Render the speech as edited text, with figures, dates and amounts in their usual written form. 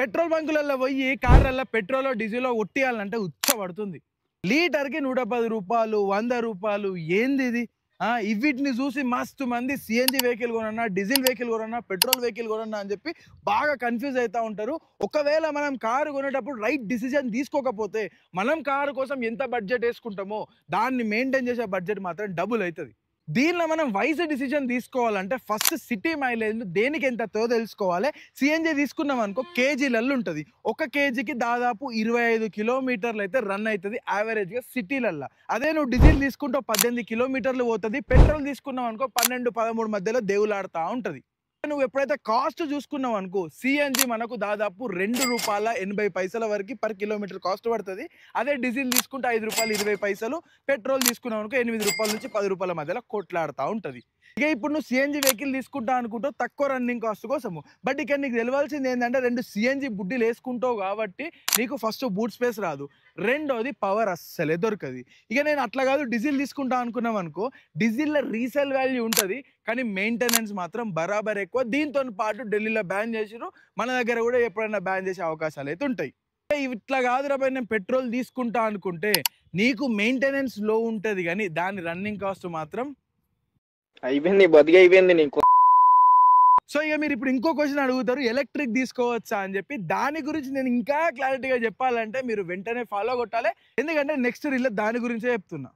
Petrol బంకులలో పోయి కార్లలో petrol diesel కొట్టియాలంటే ఉచ్చబడుతుంది. లీటర్కి 110 రూపాయలు, 100 రూపాయలు. ఏంది ఇది? వీటిని చూసి మస్తు మంది సిఎన్జి వెహికల్ కొనన్నా, డీజిల్ వెహికల్ కొనన్నా, పెట్రోల్ వెహికల్ కొనన్నా అని చెప్పి బాగా కన్ఫ్యూజ్ అవుతూ ఉంటారు. ఒకవేళ మనం కారు కొనేటప్పుడు రైట్ డిసిజన్ తీసుకోకపోతే మనం కారు కోసం ఎంత బడ్జెట్ వేసుకుంటామో దాన్ని మెయింటైన్ చేసే బడ్జెట్ మాత్రం డబుల్ అవుతుంది. దీనిలో మనం వైజ్ డిసిజన్ తీసుకోవాలంటే ఫస్ట్ సిటీ మైలేజ్ దేనికి ఎంతతో తెలుసుకోవాలి. సిఎన్జి తీసుకున్నాం అనుకో కేజీలలో ఉంటుంది. ఒక కేజీకి దాదాపు 25 కిలోమీటర్లు అయితే రన్ అవుతుంది యావరేజ్గా సిటీలల్లో. అదే నువ్వు డీజిల్ తీసుకుంటే 18 కిలోమీటర్లు పోతుంది. పెట్రోల్ తీసుకున్నావు అనుకో 12-13 మధ్యలో దేవులాడుతూ ఉంటుంది. నువ్వు ఎప్పుడైతే కాస్ట్ చూసుకున్నావు అనుకో సిఎన్జి మనకు దాదాపు ₹2.80 వరకు పర్ కిలోమీటర్ కాస్ట్ పడుతుంది. అదే డీజిల్ తీసుకుంటే ₹5.20, పెట్రోల్ తీసుకున్నావు అనుకో ₹8 నుంచి ₹10 మధ్యలో కొట్లాడుతూ ఉంటుంది. ఇక ఇప్పుడు నువ్వు సిఎన్జి వెహికల్ తీసుకుంటా అనుకుంటావు తక్కువ రన్నింగ్ కాస్ట్ కోసము. బట్ ఇక్కడ నీకు తెలియాల్సింది ఏంటంటే 2 సిఎన్జి బుడ్డీలు వేసుకుంటావు కాబట్టి నీకు ఫస్ట్ బూట్ స్పేస్ రాదు, రెండోది పవర్ అస్సలే దొరకదు. ఇక నేను అట్లా కాదు డీజిల్ తీసుకుంటా అనుకున్నాం అనుకో డీజిల్లో రీసేల్ వాల్యూ ఉంటుంది కానీ మెయింటెనెన్స్ మాత్రం బరాబర్ ఎక్కువ. దీంతో పాటు ఢిల్లీలో బ్యాన్ చేసిరు, మన దగ్గర కూడా ఎప్పుడైనా బ్యాన్ చేసే అవకాశాలు అయితే ఉంటాయి. ఇట్లా కాదు రాబాయ్ నేను పెట్రోల్ తీసుకుంటా అనుకుంటే నీకు మెయింటెనెన్స్ లో ఉంటుంది కానీ దాని రన్నింగ్ కాస్ట్ మాత్రం అయిపోయింది, బతికి అయిపోయింది నీకు. సో ఇక మీరు ఇప్పుడు ఇంకో క్వశ్చన్ అడుగుతారు ఎలక్ట్రిక్ తీసుకోవచ్చా అని చెప్పి. దాని గురించి నేను ఇంకా క్లారిటీగా చెప్పాలంటే మీరు వెంటనే ఫాలో కొట్టాలి, ఎందుకంటే నెక్స్ట్ రీల్లో దాని గురించే చెప్తున్నా.